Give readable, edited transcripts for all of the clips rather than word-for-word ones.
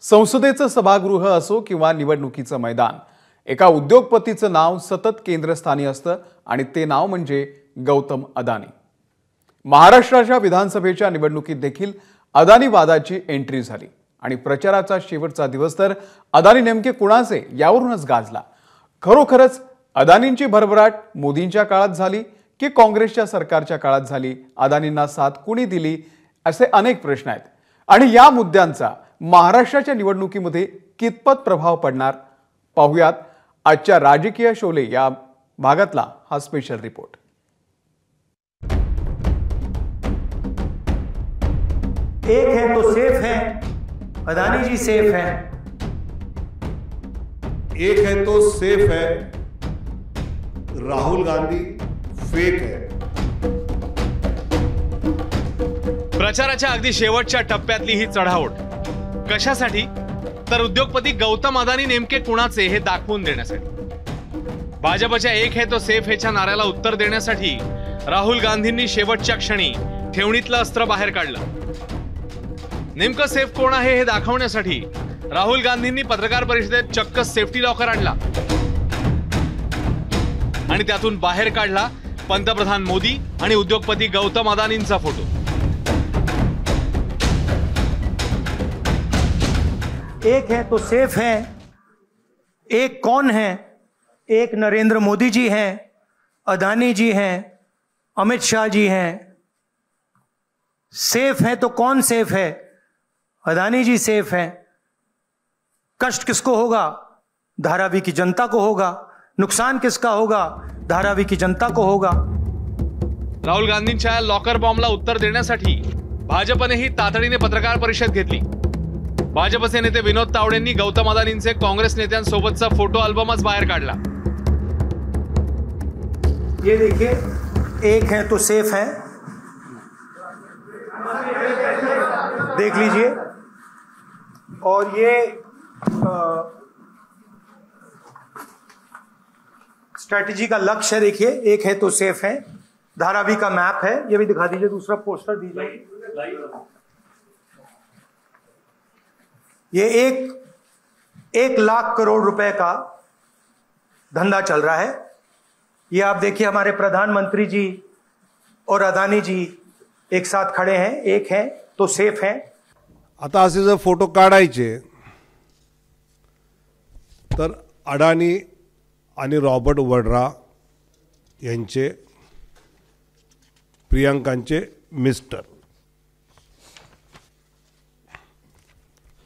संसदेचं सभागृह असो किंवा निवडणुकीचं मैदान, एका उद्योगपतीचं नाव सतत केंद्रस्थानी असतं आणि ते नाव म्हणजे गौतम अदानी। महाराष्ट्राच्या विधानसभेच्या निवडणुकीत देखील अदानी वादाची एंट्री झाली आणि प्रचाराचा शेवटचा दिवस तर अदानी नेमके कुणाचे यावरूनच गाजला। खरोखरच अदानींची भरभराट मोदींच्या काळात झाली की काँग्रेसच्या सरकारच्या काळात झाली? अदानींना साथ कुणी दिली? असे अनेक प्रश्न आहेत आणि या मुद्द्यांचा महाराष्ट्राच्या निवडणुकीमध्ये कितपत प्रभाव पडणार पाहूयात आजच्या राजकीय शोले या भागातला हा स्पेशल रिपोर्ट। एक है तो सेफ है, अदानी जी सेफ है। एक है तो सेफ है, राहुल गांधी फेक है। प्रचाराच्या अगदी शेवटच्या टप्प्यातली ही चढाओढ कशासाठी? तर उद्योगपती गौतम अदानी नेमके कुणाचे हे दाखवून देण्यासाठी। भाजपच्या एक है तो सेफ हेच्या नाऱ्याला उत्तर देण्यासाठी राहुल गांधींनी शेवटच्या क्षणी ठेवणीतलं अस्त्र बाहेर काढलं। नेमकं सेफ कोण आहे हे दाखवण्यासाठी राहुल गांधींनी पत्रकार परिषदेत चक्क सेफ्टी लॉकर आणला आणि त्यातून बाहेर काढला पंतप्रधान मोदी आणि उद्योगपती गौतम अदानींचा फोटो। एक है तो सेफ है, एक कौन है? एक नरेंद्र मोदी जी हैं, अदानी जी हैं, अमित शाह जी हैं। सेफ है तो कौन सेफ है? अदानी जी सेफ हैं। कष्ट किसको होगा? धारावी की जनता को होगा। नुकसान किसका होगा? धारावी की जनता को होगा। राहुल गांधींच्या लॉकर बॉम्बला उत्तर देण्यासाठी भाजपनेही तातडीने पत्रकार परिषद घेतली। भाजपचे नेते विनोद तावडेंनी गौतम अदानींचे काँग्रेस नेत्यांसोबतचा फोटो अल्बमच बाहेर काढला। ये देखिए, एक है तो सेफ है, देख लीजिए। और ये स्ट्रैटेजी का लक्ष्य है, देखिए, एक है तो सेफ है। धारावी का मैप है, ये भी दिखा दीजिए। दूसरा पोस्टर दीजिए। ये एक लाख करोड़ रुपए का धंधा चल रहा है। ये आप देखिए, हमारे प्रधानमंत्री जी और अदानी जी एक साथ खड़े हैं। एक है तो सेफ है। आता असे जर फोटो काढायचे तर अडानी आणि रॉबर्ट वड्रा यांचे प्रियांकांचे मिस्टर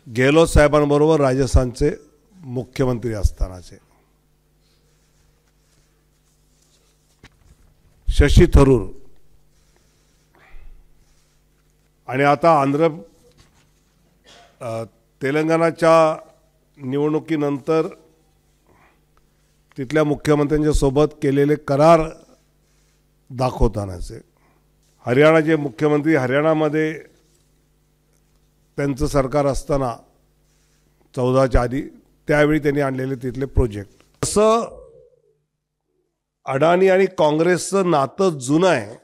गेहलोत साहेबांबरोबर राजस्थानचे मुख्यमंत्री असतानाचे शशी थरूर आणि आता तेलंगणाच्या निवडणुकीनंतर तिथल्या मुख्यमंत्र्यांच्या सोबत केलेले करार दाखवतानाचे हरियाणाचे मुख्यमंत्री हरियाणामध्ये त्यांचं सरकार असताना 14च्या आधी त्यावेळी त्यांनी आणलेले तिथले प्रोजेक्ट। असं अडानी आणि काँग्रेसचं नातं जुनं आहे।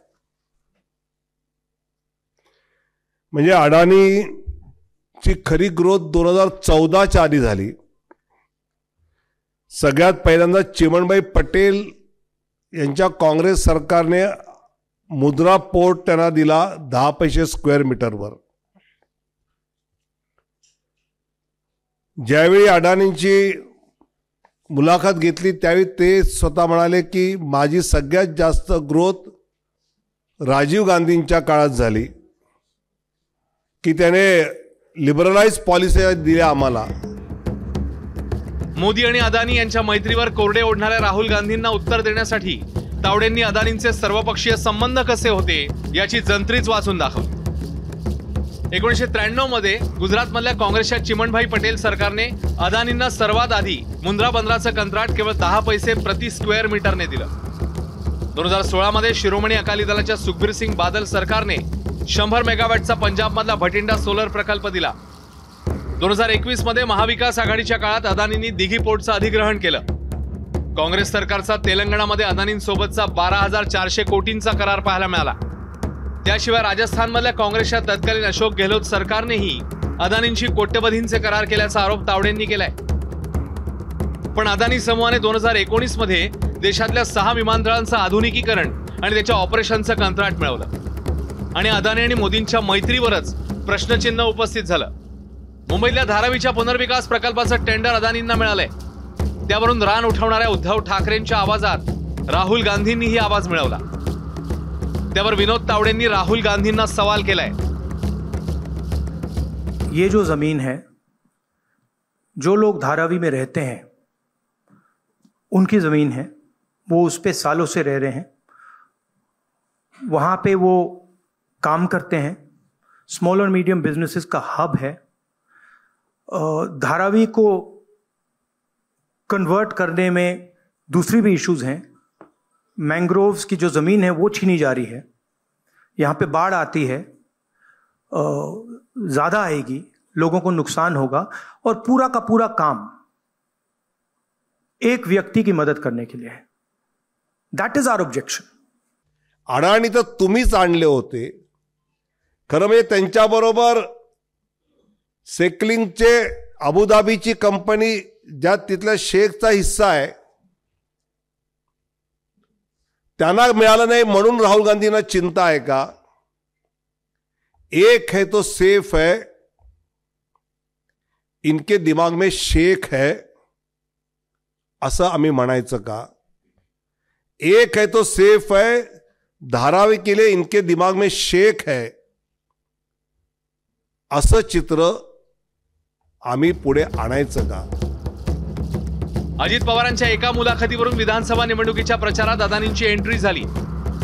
म्हणजे अडानीची खरी ग्रोथ 2014च्या आधी झाली। सगळ्यात पहिल्यांदा चिमणभाई पटेल यांच्या काँग्रेस सरकारने मुद्रा पोर्ट त्यांना दिला 10 पैसे स्क्वेअर मीटरवर। ज्यावेळी अडानींची मुलाखत घेतली त्यावेळी ते स्वतः म्हणाले की माझी सगळ्यात जास्त ग्रोथ राजीव गांधींच्या काळात झाली, की त्याने लिबरलाइज पॉलिसी दिल्या आम्हाला। मोदी आणि अदानी यांच्या मैत्रीवर कोरडे ओढणाऱ्या राहुल गांधींना उत्तर देण्यासाठी तावडेंनी अदानींचे सर्वपक्षीय संबंध कसे होते याची जंत्रीच वाचून दाखवली। 1993 मध्ये गुजरातमधल्या काँग्रेसच्या चिमणभाई पटेल सरकारने अदानींना सर्वात आधी मुंद्रा बंदराचं कंत्राट केवळ 10 पैसे प्रति स्क्वेअर मीटरने दिलं। 2016 मध्ये शिरोमणी अकाली दलाच्या सुखबीर सिंग बादल सरकारने 100 मेगावॅटचा पंजाबमधला भटिंडा सोलर प्रकल्प दिला। 2021 मध्ये महाविकास आघाडीच्या काळात अदानींनी दिघी पोर्टचं अधिग्रहण केलं। काँग्रेस सरकारचा तेलंगणामध्ये अदानींसोबतचा 12,400 कोटींचा करार पाहायला मिळाला। त्याशिवाय राजस्थानमधल्या काँग्रेसच्या तत्कालीन अशोक गेहलोत सरकारनेही अदानींशी कोट्यवधींचे करार केल्याचा आरोप तावडेंनी केलाय. पण अदानी समूहाने 2019 मध्ये देशातल्या 6 विमानतळांचं आधुनिकीकरण आणि त्याच्या ऑपरेशनचं कंत्राट मिळवलं आणि अदानी आणि मोदींच्या मैत्रीवरच प्रश्नचिन्ह उपस्थित झालं. मुंबईतल्या धारावीच्या पुनर्विकास प्रकल्पाचं टेंडर अदानींना मिळालंय. त्यावरून रान उठवणाऱ्या उद्धव ठाकरेंच्या आवाजात राहुल गांधींनीही आवाज मिळवला. त्यावर विनोद तावडेंनी राहुल गांधींना सवाल केलाय. ये जो जमीन है, जो लोग धारावी में रहते हैं उनकी जमीन है, वो उस पे सालों से रह रहे हैं, वहाँ पे वो काम करते हैं, स्मॉल और मीडियम बिजनेसेस का हब है. धारावी को कन्वर्ट करने में दूसरी भी इश्यूज हैं. मैंग्रोव्स की जो ज़मीन है वो छीनी जा रही है. यहाँ पे बाढ़ आती है, ज़्यादा आएगी, लोगों को नुकसान होगा और पूरा का पूरा काम एक व्यक्ति की मदद करने के लिए है. That is our objection. Adani तर तुम्हीच आणले होते. खरं म्हणजे त्यांच्याबरोबर सेकलिंगचे अबुधाबीची कंपनी ज्यात तिथल्या शेखचा हिस्सा आहे त्यांना मिळालं नाही म्हणून राहुल गांधींना चिंता आहे का? एक है तो सेफ है, इनके दिमाग में शेख है असं आम्ही म्हणायचं का? एक है तो सेफ है, धारावी के लिए इनके दिमाग में शेख है असं चित्र आम्ही पुढे आणायचं का? अजित पवारांच्या एका मुलाखतीवरून विधानसभा निवडणुकीच्या प्रचारात अदानींची एंट्री झाली.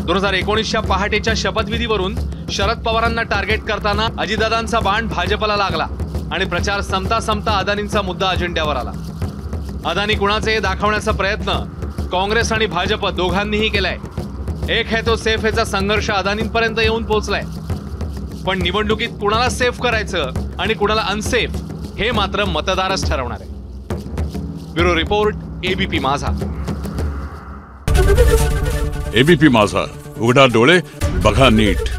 2019च्या पहाटेच्या शपथविधीवरून शरद पवारांना टार्गेट करताना अजितदादांचा बाण भाजपला लागला आणि प्रचार संपता संपता अदानींचा मुद्दा अजेंड्यावर आला. अदानी कुणाचे हे दाखवण्याचा प्रयत्न काँग्रेस आणि भाजप दोघांनीही केलाय. एक है तो सेफ हेचा संघर्ष अदानींपर्यंत येऊन पोहोचलाय. पण निवडणुकीत कुणाला सेफ करायचं आणि कुणाला अनसेफ हे मात्र मतदारच ठरवणार आहे. ब्युरो रिपोर्ट, एबीपी माझा. एबीपी माझा, उघडा डोळे बघा नीट.